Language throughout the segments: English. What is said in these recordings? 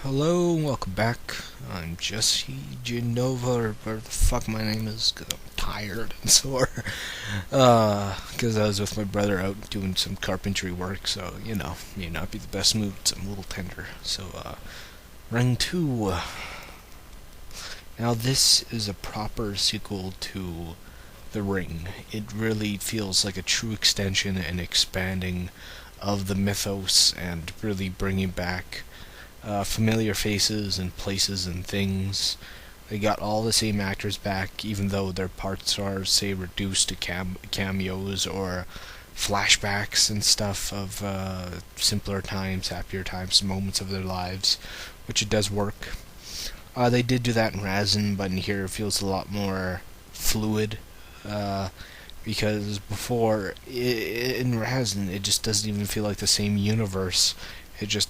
Hello, welcome back. I'm Jesse Genova, or whatever the fuck my name is, because I'm tired and sore. Because I was with my brother out doing some carpentry work, so, may not be the best mood, so I'm a little tender. So, Ring 2. Now, this is a proper sequel to The Ring. It really feels like a true extension and expanding of the mythos and really bringing back familiar faces and places and things. They got all the same actors back, even though their parts are, say, reduced to cameos or flashbacks and stuff of simpler times, happier times, moments of their lives, which it does work. They did do that in Razin, but in here it feels a lot more fluid. Because before, in Razin, it just doesn't even feel like the same universe. It just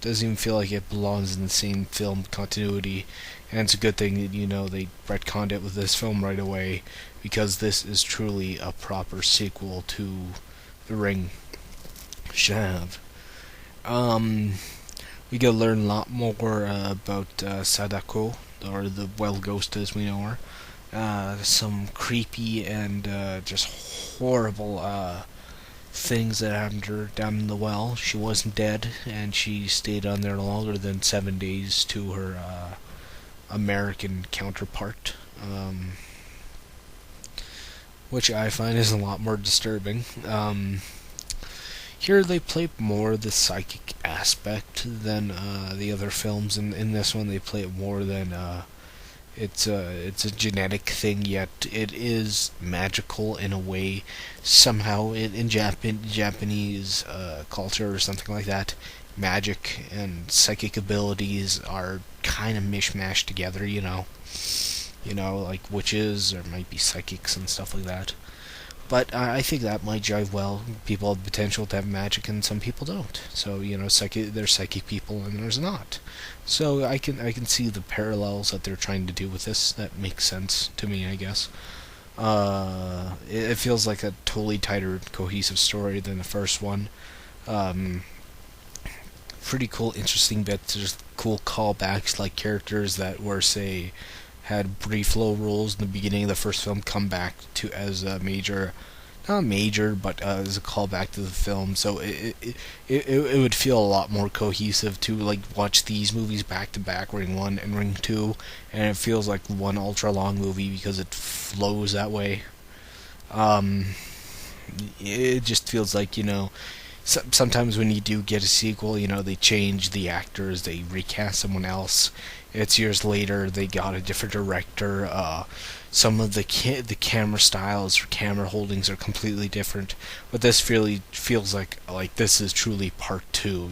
doesn't even feel like it belongs in the same film continuity, and it's a good thing that they retconned it with this film right away, because this is truly a proper sequel to The Ring. Shav. We get to learn a lot more about Sadako, or the Well Ghost as we know her. Some creepy and just horrible things that happened to her down in the well. She wasn't dead, and she stayed on there longer than 7 days to her American counterpart, which I find is a lot more disturbing. Here they play more the psychic aspect than the other films. In this one, they play it more than it's a genetic thing, yet it is magical in a way. Somehow, in Japanese culture or something like that, magic and psychic abilities are kind of mishmashed together. Like witches or might be psychics and stuff like that. But I think that might jive well. People have the potential to have magic, and some people don't. So there's psychic people, and there's not. So I can see the parallels that they're trying to do with this. That makes sense to me, I guess. It feels like a totally tighter, cohesive story than the first one. Pretty cool, interesting bits. Just cool callbacks, like characters that were, say, had brief low roles in the beginning of the first film come back to as a major, not major, but as a callback to the film. So it would feel a lot more cohesive to like watch these movies back to back, Ring 1 and Ring 2, and it feels like one ultra long movie because it flows that way. It just feels like sometimes when you do get a sequel, they change the actors, they recast someone else. It's years later, they got a different director. Some of the camera styles or camera holdings are completely different. But this really feels like this is truly part two.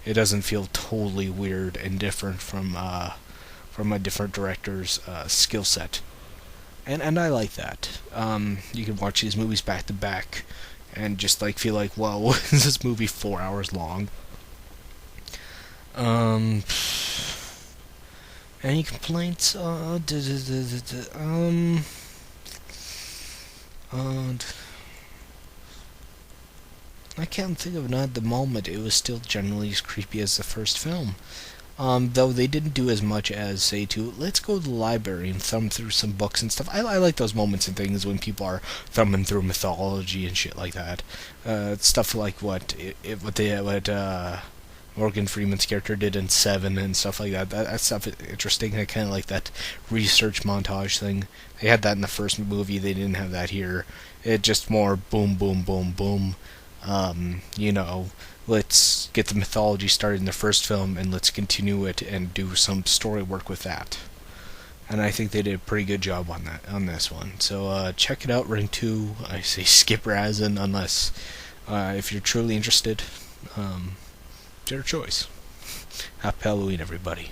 It doesn't feel totally weird and different from a different director's skill set. And I like that. You can watch these movies back to back and just feel like, whoa, is this movie 4 hours long? Any complaints? I can't think of none at the moment. It was still generally as creepy as the first film. Though they didn't do as much as, say, let's go to the library and thumb through some books and stuff. I like those moments and things when people are thumbing through mythology and shit like that. Stuff like what Morgan Freeman's character did in Seven and stuff like that. That stuff is interesting. I kind of like that research montage thing. They had that in the first movie. They didn't have that here. It just more boom, boom, boom, boom. Let's get the mythology started in the first film, and let's continue it and do some story work with that. And I think they did a pretty good job on this one. So check it out, Ring 2. I say skip Razin unless if you're truly interested. Their choice. Happy Halloween, everybody.